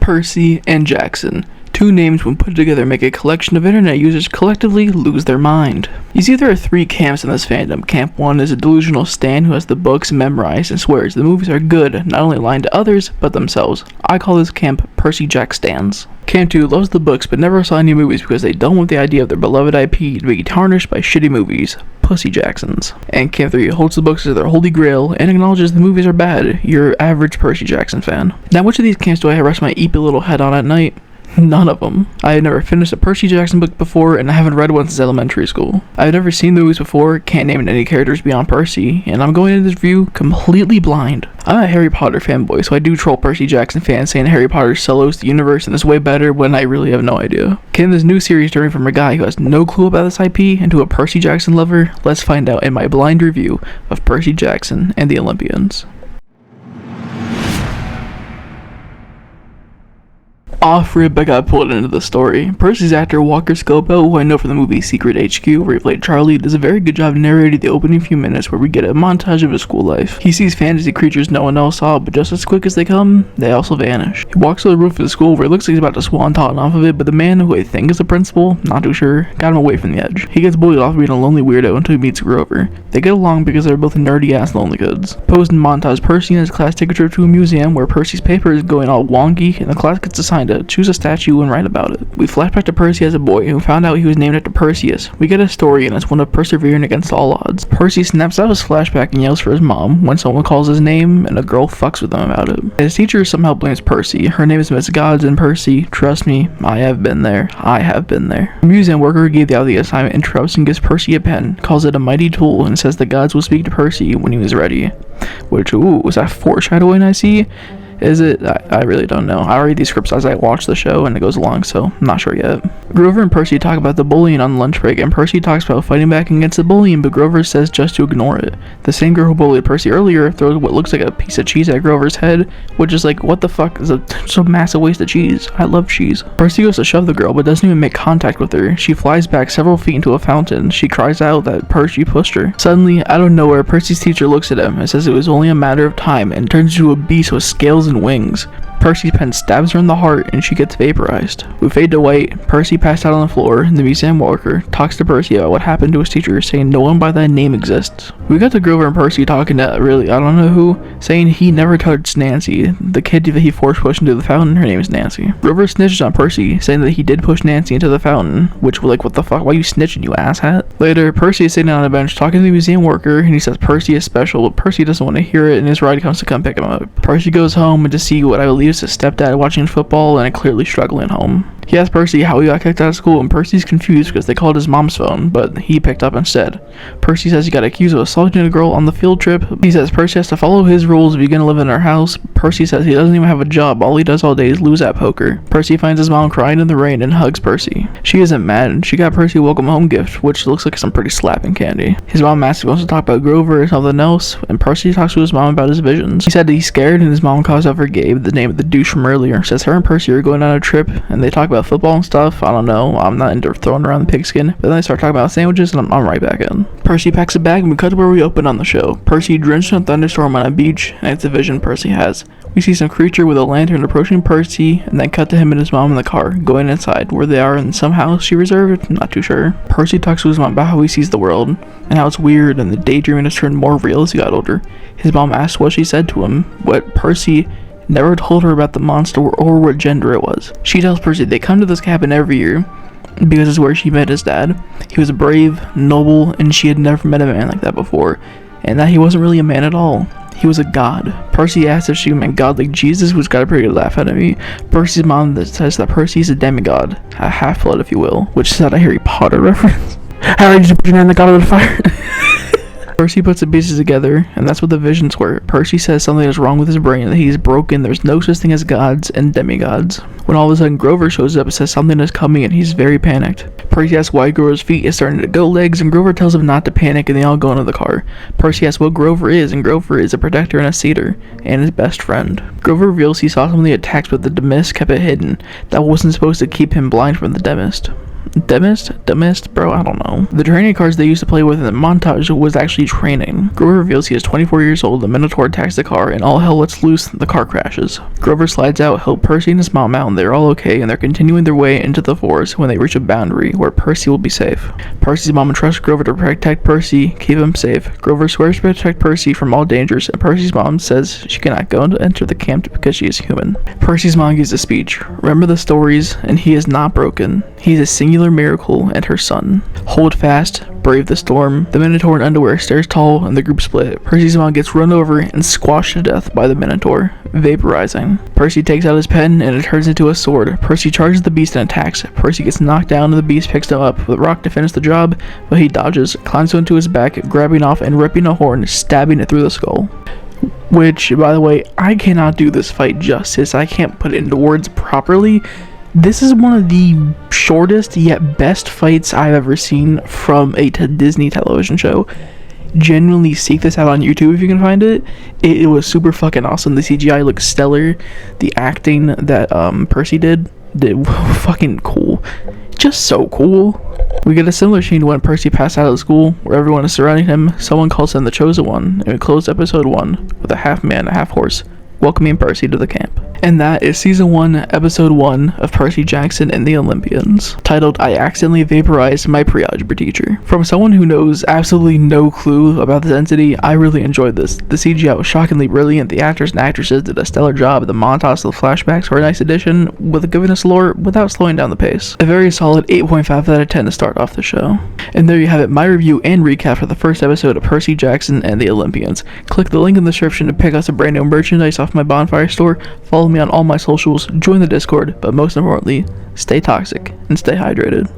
Percy, and Jackson. Two names when put together make a collection of internet users collectively lose their mind. You see, there are three camps in this fandom. Camp 1 is a delusional stan who has the books memorized and swears the movies are good, not only lying to others, but themselves. I call this camp Percy Jack stans. Camp 2 loves the books but never saw any movies because they don't want the idea of their beloved IP to be tarnished by shitty movies. Pussy Jacksons. And Camp 3 holds the books as their holy grail and acknowledges the movies are bad. Your average Percy Jackson fan. Now, which of these camps do I rest my eepy little head on at night? None of them. I have never finished a Percy Jackson book before, and I haven't read one since elementary school. I've never seen the movies before, can't name any characters beyond Percy, and I'm going into this review completely blind. I'm a Harry Potter fanboy, so I do troll Percy Jackson fans saying Harry Potter solos the universe and is way better when I really have no idea. Can this new series turn from a guy who has no clue about this IP into a Percy Jackson lover? Let's find out in my blind review of Percy Jackson and the Olympians. Off rip, I got pulled into the story. Percy's actor Walker Scobell, who I know from the movie Secret HQ, where he played Charlie, does a very good job narrating the opening few minutes where we get a montage of his school life. He sees fantasy creatures no one else saw, but just as quick as they come, they also vanish. He walks to the roof of the school where it looks like he's about to swanton off of it, but the man who I think is the principal, not too sure, got him away from the edge. He gets bullied off being a lonely weirdo until he meets Grover. They get along because they're both nerdy-ass lonely kids. Posed in montage, Percy and his class take a trip to a museum where Percy's paper is going all wonky, and the class gets assigned to choose a statue and write about it. We flash back to Percy as a boy who found out he was named after Perseus. We get a story and it's one of persevering against all odds. Percy snaps out his flashback and yells for his mom when someone calls his name and a girl fucks with him about it. His teacher somehow blames Percy. Her name is Miss Gods, and Percy, trust me, I have been there. I have been there. The museum worker gave out the assignment interrupts and gives Percy a pen, calls it a mighty tool, and says the gods will speak to Percy when he was ready. Which, ooh, was that foreshadowing I see? Is it? I really don't know. I read these scripts as I watch the show and it goes along, so I'm not sure yet. Grover and Percy talk about the bullying on lunch break, and Percy talks about fighting back against the bullying, but Grover says just to ignore it. The same girl who bullied Percy earlier throws what looks like a piece of cheese at Grover's head, which is like, what the fuck is a massive waste of cheese? I love cheese. Percy goes to shove the girl, but doesn't even make contact with her. She flies back several feet into a fountain. She cries out that Percy pushed her. Suddenly, out of nowhere, Percy's teacher looks at him and says it was only a matter of time and turns into a beast with scales and wings. Percy's pen stabs her in the heart and she gets vaporized. We fade to white. Percy passed out on the floor, and the museum worker talks to Percy about what happened to his teacher, saying no one by that name exists. We got to Grover and Percy talking to really I don't know who, saying he never touched Nancy, the kid that he force pushed into the fountain. Her name is Nancy. Grover snitches on Percy, saying that he did push Nancy into the fountain, which was like, what the fuck, why you snitching, you asshat? Later, Percy is sitting on a bench talking to the museum worker, and he says Percy is special, but Percy doesn't want to hear it, and his ride comes to come pick him up. Percy goes home and to see what I believe is his stepdad watching football and a clearly struggling home. He asks Percy how he got kicked out of school, and Percy's confused because they called his mom's phone, but he picked up instead. Percy says he got accused of assaulting a girl on the field trip. He says Percy has to follow his rules if he's gonna live in her house. Percy says he doesn't even have a job, all he does all day is lose at poker. Percy finds his mom crying in the rain and hugs Percy. She isn't mad, she got Percy a welcome home gift, which looks like some pretty slapping candy. His mom asks if he wants to talk about Grover or something else, and Percy talks to his mom about his visions. He said that he's scared, and his mom calls out for Gabe, the name of the douche from earlier, says her and Percy are going on a trip, and they talk about football and stuff. I don't know, I'm not into throwing around the pigskin, but then they start talking about sandwiches and I'm right back in. Percy packs a bag and we cut to where we open on the show. Percy drenched in a thunderstorm on a beach, and it's a vision Percy has. We see some creature with a lantern approaching Percy, and then cut to him and his mom in the car, going inside, where they are in some house she reserved, not too sure. Percy talks to his mom about how he sees the world, and how it's weird and the daydreaming has turned more real as he got older. His mom asks what she said to him, what Percy never told her about the monster or what gender it was. She tells Percy they come to this cabin every year because it's where she met his dad. He was brave, noble, and she had never met a man like that before, and that he wasn't really a man at all. He was a god. Percy asks if she meant God like Jesus, which got a pretty good laugh out of me. Percy's mom says that Percy is a demigod, a half-blood if you will, which is not a Harry Potter reference. Harry, did you put your name in the god of the fire? Percy puts the pieces together, and that's what the visions were. Percy says something is wrong with his brain, that he's broken, there's no such thing as gods and demigods. When all of a sudden Grover shows up and says something is coming, and he's very panicked. Percy asks why Grover's feet is starting to go legs, and Grover tells him not to panic, and they all go into the car. Percy asks what Grover is, and Grover is a protector and a satyr, and his best friend. Grover reveals he saw some of the attacks, but the Demist kept it hidden. That wasn't supposed to keep him blind from the Demist. Dumbest? Bro, I don't know. The training cards they used to play with in the montage was actually training. Grover reveals he is 24 years old, the Minotaur attacks the car, and all hell lets loose, the car crashes. Grover slides out, help Percy and his mom out, and they're all okay, and they're continuing their way into the forest when they reach a boundary where Percy will be safe. Percy's mom entrusts Grover to protect Percy, keep him safe. Grover swears to protect Percy from all dangers, and Percy's mom says she cannot go and enter the camp because she is human. Percy's mom gives a speech. Remember the stories, and he is not broken. He is a singular miracle and her son. Hold fast, brave the storm. The Minotaur in underwear stares tall and the group split. Percy's mom gets run over and squashed to death by the Minotaur, vaporizing. Percy takes out his pen and it turns into a sword. Percy charges the beast and attacks. Percy gets knocked down and the beast picks him up with a rock to finish the job, but he dodges, climbs onto his back, grabbing off and ripping a horn, stabbing it through the skull. Which, by the way, I cannot do this fight justice. I can't put it into words properly. This is one of the shortest yet best fights I've ever seen from a Disney television show. Genuinely seek this out on YouTube if you can find it. It was super fucking awesome. The CGI looks stellar. The acting that Percy did fucking cool. Just so cool. We get a similar scene to when Percy passed out of school, where everyone is surrounding him. Someone calls him the Chosen One, and we close episode 1 with a half man, a half horse, welcoming Percy to the camp. And that is season 1, episode 1 of Percy Jackson and the Olympians, titled I Accidentally Vaporized My Pre-Algebra Teacher. From someone who knows absolutely no clue about this entity, I really enjoyed this. The CGI was shockingly brilliant, the actors and actresses did a stellar job, the montage of the flashbacks were a nice addition, with giving us lore without slowing down the pace. A very solid 8.5 out of 10 to start off the show. And there you have it, my review and recap for the first episode of Percy Jackson and the Olympians. Click the link in the description to pick up some brand new merchandise off my Bonfire store, follow me on all my socials, join the Discord, but most importantly, stay toxic and stay hydrated.